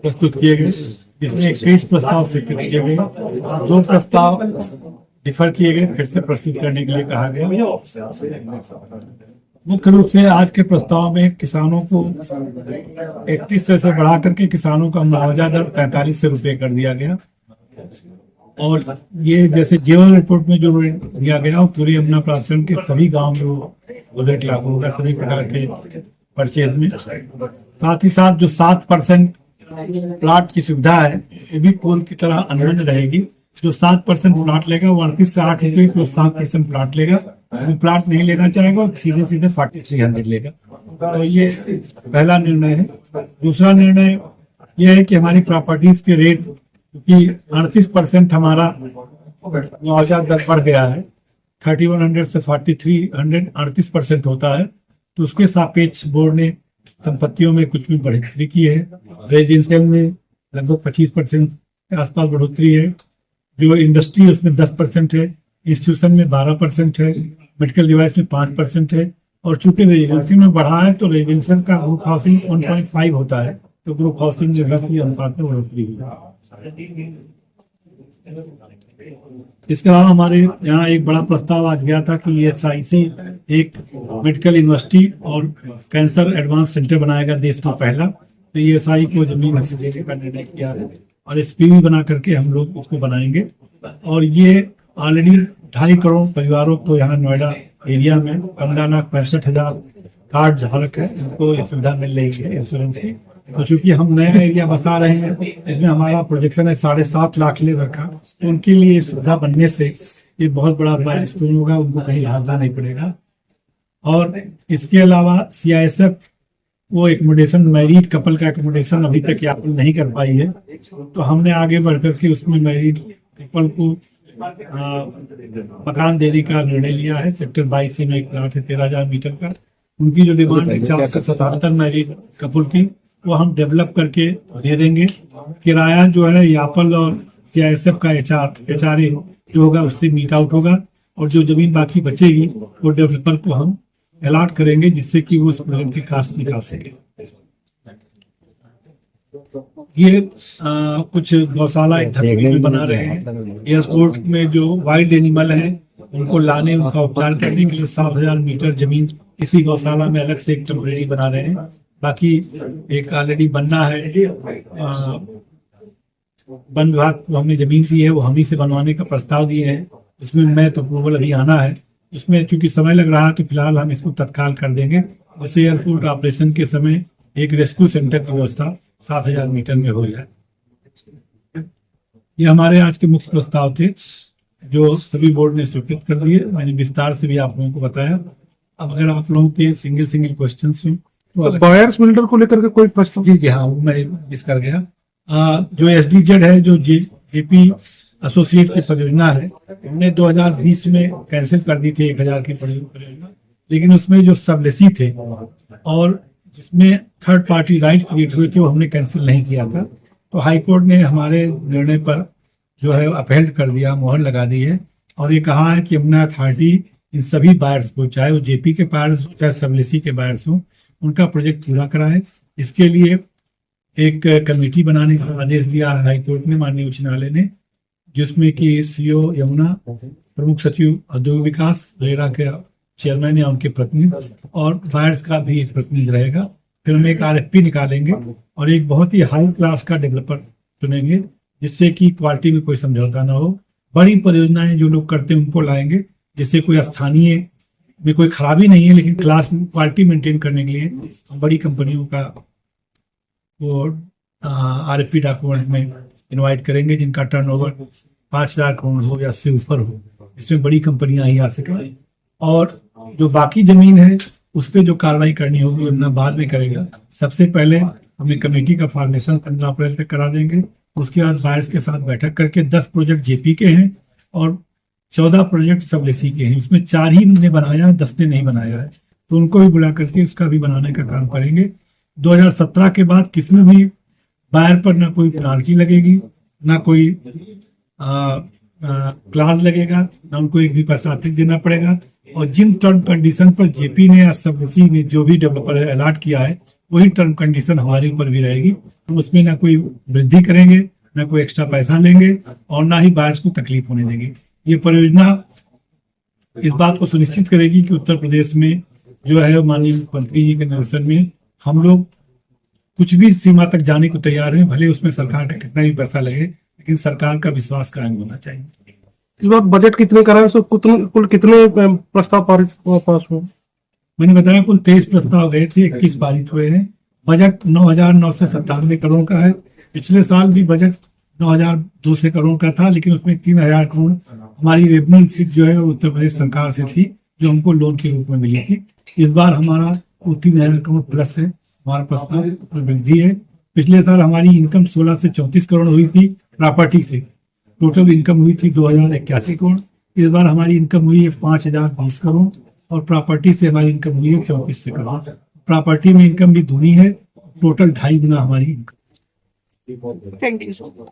प्रस्तुत किए गए, जिसमें 21 प्रस्ताव स्वीकृत किए गए, 2 प्रस्ताव डिफर किए गए, फिर से प्रस्तुत करने के लिए कहा गया। मुख्य रूप से आज के प्रस्ताव में किसानों को 31 से बढ़ा करके किसानों का मुआवजा दर 45 रुपए कर दिया गया। और ये जैसे जीवन रिपोर्ट में जो दिया गया, पूरी यमुना प्रांत के सभी गांव में वो बजट लागू होगा, सभी प्रकार के परचेज में। साथ ही साथ जो 7% प्लाट की सुविधा है, ये भी पूर्व की तरह अनवरत रहेगी। जो 7% प्लाट लेगा वो 38 से 8 रुपये प्लस 7% प्लाट लेगा। जो प्लाट नहीं लेना चाहेगा सीधे सीधे 4300 लेगा। तो ये पहला निर्णय है। दूसरा निर्णय यह है कि हमारी प्रॉपर्टीज के रेट, क्योंकि 38% हमारा मुआवजा दर बढ़ गया है, 3100 से 4300 38% होता है, तो उसके सापेक्ष बोर्ड ने संपत्तियों में कुछ भी बढ़ोतरी की है। रेजिडेंशियल में लगभग 25% के आसपास बढ़ोतरी है। जो इंडस्ट्री उसमें 10% है, इंस्टीट्यूशन में 12% है, मेडिकल डिवाइस में 5% है। और चूंकि रेजिडेंशियल में बढ़ा है तो रेजिडेंशियल का ग्रुप हाउसिंग 1.5 होता है, तो ग्रुप हाउसिंग में रफली अनुपात में बढ़ोतरी हुई है। इसके अलावा हमारे यहाँ एक बड़ा प्रस्ताव आज गया था कि ESI से एक मेडिकल यूनिवर्सिटी और कैंसर एडवांस सेंटर बनाएगा देश में पहला। तो ESI को जमीन देने का निर्णय किया है और SPV बना करके हम लोग उसको बनाएंगे। और ये ऑलरेडी 2.5 करोड़ परिवारों को यहाँ नोएडा एरिया में 15,65,000 कार्ड धारक है, उनको ये सुविधा मिल रही है इंश्योरेंस की। तो चूंकि हम नया एरिया बता रहे हैं, इसमें हमारा प्रोजेक्शन है 7.5 लाख ले रखा, तो उनके लिए सुविधा बनने से ये बहुत बड़ा माइलस्टोन होगा, उनको कहीं हारना नहीं पड़ेगा। और इसके अलावा CISF वो एकोमोडेशन, मैरिड कपल का एकोमोडेशन अभी तक यापन नहीं कर पाई है, तो हमने आगे बढ़कर के उसमें मैरिड कपल को मकान देने का निर्णय लिया है। सेक्टर 22 में एक प्लाट है 13,000 मीटर का, उनकी जो डिमांड है 477 मैरिड कपल की, वो हम डेवलप करके दे देंगे। किराया जो है यापल और CISF का HRA जो होगा उससे मीट आउट होगा, और जो जमीन बाकी बचेगी वो डेवलपर को हम अलॉट करेंगे, जिससे कि वो उस प्रोजेक्ट की कास्ट निकाल सके। ये कुछ गौशाला एक धरती में बना रहे हैं। एयरपोर्ट में जो वाइल्ड एनिमल है उनको लाने, उनका उपचार करने के लिए 7,000 मीटर जमीन इसी गौशाला में अलग से एक टेम्परेरी बना रहे हैं। बाकी एक ऑलरेडी बनना है, वन विभाग को हमने जमीन दी है, वो हम ही से बनवाने का प्रस्ताव दिए हैं। उसमें मैं तो अप्रूवल अभी आना है, इसमें चूंकि समय लग रहा है तो फिलहाल हम इसको तत्काल कर देंगे। जैसे एयरपोर्ट ऑपरेशन के समय एक रेस्क्यू सेंटर की व्यवस्था 7,000 मीटर में हो जाए। ये हमारे आज के मुख्य प्रस्ताव थे जो सभी बोर्ड ने स्वीकृत कर दिए। मैंने विस्तार से भी आप लोगों को बताया। अब अगर आप लोगों के सिंगल क्वेश्चन में तो बायर्स बिल्डर को लेकर के कोई प्रश्न? जी हाँ, वो मैं मिस कर गया। जो SDZ है, जो JP एसोसिएट की परियोजना है, हमने 2020 में कैंसिल कर दी थी 1000 की परियोजना, लेकिन उसमें जो सबलेसी थे और जिसमें थर्ड पार्टी राइट क्रिएट हुए थे वो हमने कैंसिल नहीं किया था। तो हाई कोर्ट ने हमारे निर्णय पर जो है अपहेल्ड कर दिया, मोहर लगा दी है, और ये कहा है कि यमुना अथॉरिटी इन सभी बायर्स को, चाहे वो JP के बायर्स हो चाहे सबलेसी के बायर्स हो, उनका प्रोजेक्ट पूरा कराए। इसके लिए एक कमेटी बनाने का आदेश दिया हाई कोर्ट ने, माननीय उच्च न्यायालय ने, जिसमें कि CO यमुना, प्रमुख सचिव औद्योगिक विकास, रेरा के चेयरमैन या उनके प्रतिनिधि और बायर्स का भी एक प्रतिनिधि रहेगा। फिर हम एक RFP निकालेंगे और एक बहुत ही हाई क्लास का डेवलपर चुनेंगे, जिससे कि क्वालिटी में कोई समझौता ना हो। बड़ी परियोजनाएं जो लोग करते हैं उनको लाएंगे, जिससे कोई स्थानीय में कोई खराबी नहीं है, लेकिन क्लास क्वालिटी मेंटेन करने के लिए बड़ी कंपनियों का वो RFP डॉक्यूमेंट में इनवाइट करेंगे, जिनका टर्नओवर 5,000 करोड़ हो या उससे ऊपर हो, इसमें बड़ी कंपनियां ही आ सकें। और जो बाकी जमीन है उस पर जो कार्रवाई करनी होगी उतना बाद में करेगा। सबसे पहले हमें कमेटी का फॉर्मेशन 15 अप्रैल तक करा देंगे। उसके बाद बायर्स के साथ बैठक करके 10 प्रोजेक्ट JP के हैं और 14 प्रोजेक्ट सबलेसी के हैं। उसमें 4 ही ने बनाया है, 10 ने नहीं बनाया है, तो उनको भी बुला करके उसका भी बनाने का काम करेंगे। 2017 के बाद किसी में भी बायर पर ना कोई पेनाल्टी लगेगी, ना कोई क्लास लगेगा, ना उनको एक भी पैसा अतिरिक्त देना पड़ेगा। और जिन टर्म कंडीशन पर JP ने या सबलेसी ने जो भी डेवलपर अलॉट किया है वही टर्म कंडीशन हमारे ऊपर भी रहेगी। हम उसमें ना कोई वृद्धि करेंगे, ना कोई एक्स्ट्रा पैसा लेंगे और ना ही बायर्स को तकलीफ होने देंगे। ये परियोजना इस बात को सुनिश्चित करेगी कि उत्तर प्रदेश में जो है माननीय मुख्यमंत्री जी के निर्देशन में हम लोग कुछ भी सीमा तक जाने को तैयार हैं, भले उसमें सरकार का कितना भी पैसा लगे, लेकिन सरकार का विश्वास कायम होना चाहिए। इस बार बजट कितने का रहा है, कुल कितने प्रस्ताव पास हुए? मैंने बताया कुल 23 प्रस्ताव गए थे, 21 पारित हुए हैं। बजट 9,997 करोड़ का है। पिछले साल भी बजट 9,200 करोड़ का था, लेकिन उसमें 3,000 करोड़ हमारी रेवेन्यू सीट जो है उत्तर प्रदेश सरकार से थी, जो हमको लोन के रूप में मिली थी। इस बार हमारा वो 3,000 करोड़ प्लस है, हमारा प्रस्ताव में वृद्धि है। पिछले साल हमारी इनकम 16 से 34 करोड़ हुई थी प्रॉपर्टी से, टोटल इनकम हुई थी 2,081 करोड़। इस बार हमारी इनकम हुई है 5,020 करोड़ और प्रॉपर्टी से हमारी इनकम हुई है 34 करोड़। प्रॉपर्टी में इनकम भी दूनी है, टोटल 2.5 गुना हमारी income. Thank you so much.